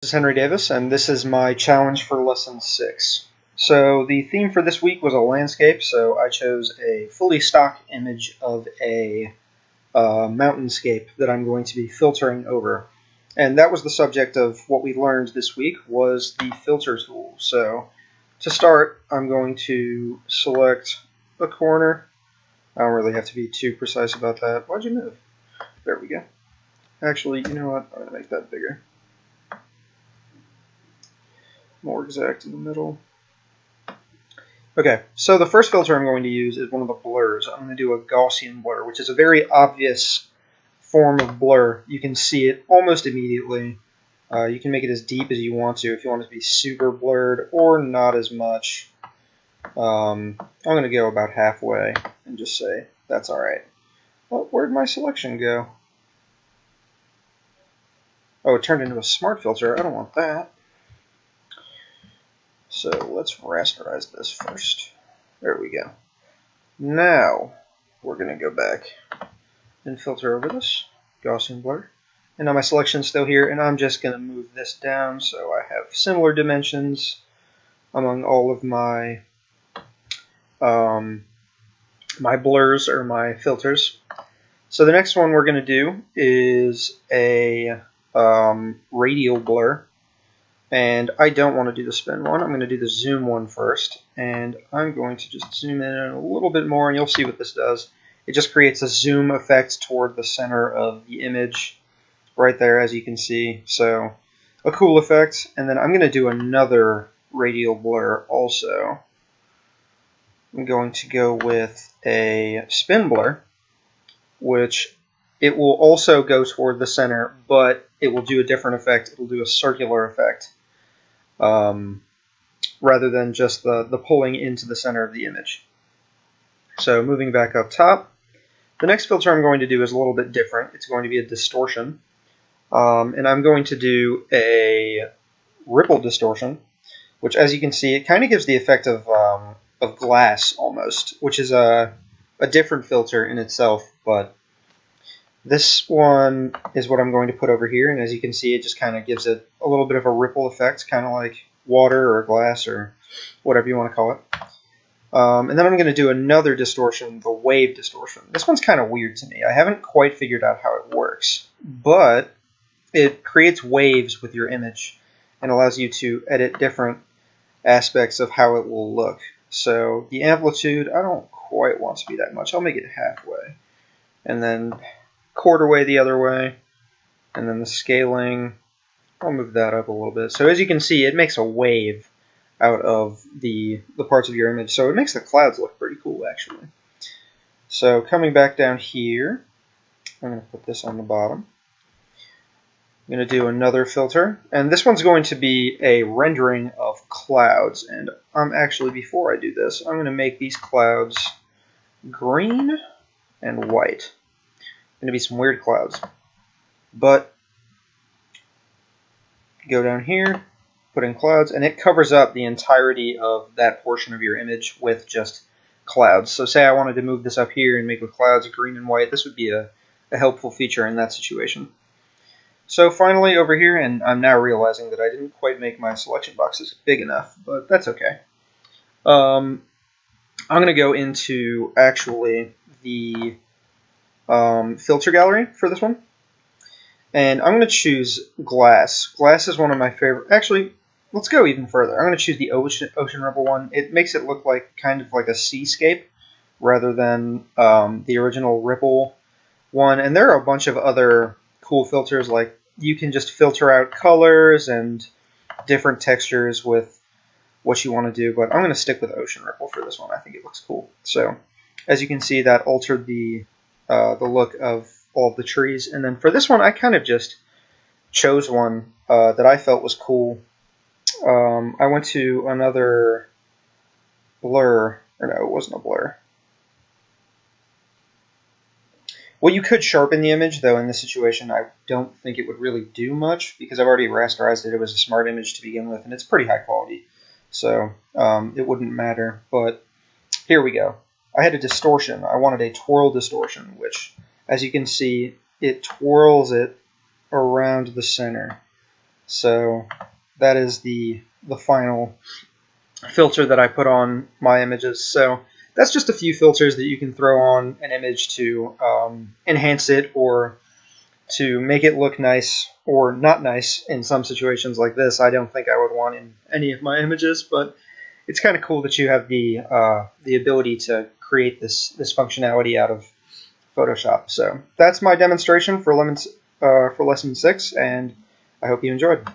This is Henry Davis, and this is my challenge for Lesson 6. So the theme for this week was a landscape, so I chose a fully stock image of a mountainscape that I'm going to be filtering over. And that was the subject of what we learned this week, was the filter tool. So to start, I'm going to select a corner. I don't really have to be too precise about that. Why'd you move? There we go. Actually, you know what? I'm going to make that bigger. More exact in the middle. Okay, so the first filter I'm going to use is one of the blurs. I'm going to do a Gaussian blur, which is a very obvious form of blur. You can see it almost immediately. You can make it as deep as you want to if you want it to be super blurred or not as much. I'm going to go about halfway and just say that's alright. Well, where'd my selection go? Oh, it turned into a smart filter. I don't want that. So let's rasterize this first. There we go. Now we're going to go back and filter over this Gaussian blur. And now my selection's still here, and I'm just going to move this down so I have similar dimensions among all of my my blurs or my filters. So the next one we're going to do is a radial blur. And I don't want to do the spin one. I'm going to do the zoom one first. And I'm going to just zoom in a little bit more, and you'll see what this does. It just creates a zoom effect toward the center of the image right there, as you can see. So a cool effect. And then I'm going to do another radial blur also. I'm going to go with a spin blur, which it will also go toward the center, but it will do a different effect. It will do a circular effect rather than just the pulling into the center of the image. So moving back up top, the next filter I'm going to do is a little bit different. It's going to be a distortion. And I'm going to do a ripple distortion, which, as you can see, it kind of gives the effect of glass almost, which is a different filter in itself, but this one is what I'm going to put over here, and as you can see, it just kind of gives it a little bit of a ripple effect, kind of like water or glass or whatever you want to call it. And then I'm going to do another distortion, the wave distortion. This one's kind of weird to me. I haven't quite figured out how it works, but it creates waves with your image and allows you to edit different aspects of how it will look. So the amplitude, I don't quite want to be that much. I'll make it halfway. And then quarter way the other way, and then the scaling, I'll move that up a little bit. So as you can see, it makes a wave out of the parts of your image, so it makes the clouds look pretty cool actually. So coming back down here, I'm going to put this on the bottom. I'm going to do another filter, and this one's going to be a rendering of clouds, and actually, before I do this, I'm going to make these clouds green and white. Going to be some weird clouds, but go down here, put in clouds, and it covers up the entirety of that portion of your image with just clouds. So say I wanted to move this up here and make the clouds green and white, this would be a helpful feature in that situation. So finally over here, and I'm now realizing that I didn't quite make my selection boxes big enough, but that's okay. I'm going to go into actually the filter gallery for this one, and I'm going to choose glass. Glass is one of my favorite. Actually, let's go even further. I'm going to choose the ocean ripple one. It makes it look like kind of like a seascape rather than the original ripple one. And there are a bunch of other cool filters, like you can just filter out colors and different textures with what you want to do. But I'm going to stick with ocean ripple for this one. I think it looks cool. So as you can see, that altered the look of all of the trees. And then for this one, I kind of just chose one that I felt was cool. I went to another blur, or no, it wasn't a blur. Well, you could sharpen the image, though in this situation I don't think it would really do much because I've already rasterized it. It was a smart image to begin with, and it's pretty high quality, so it wouldn't matter. But here we go. I had a distortion. I wanted a twirl distortion, which, as you can see, it twirls it around the center. So that is the final filter that I put on my images. So that's just a few filters that you can throw on an image to enhance it or to make it look nice or not nice in some situations like this. I don't think I would want in any of my images, but it's kind of cool that you have the ability to create this functionality out of Photoshop. So that's my demonstration for Lesson 6, and I hope you enjoyed.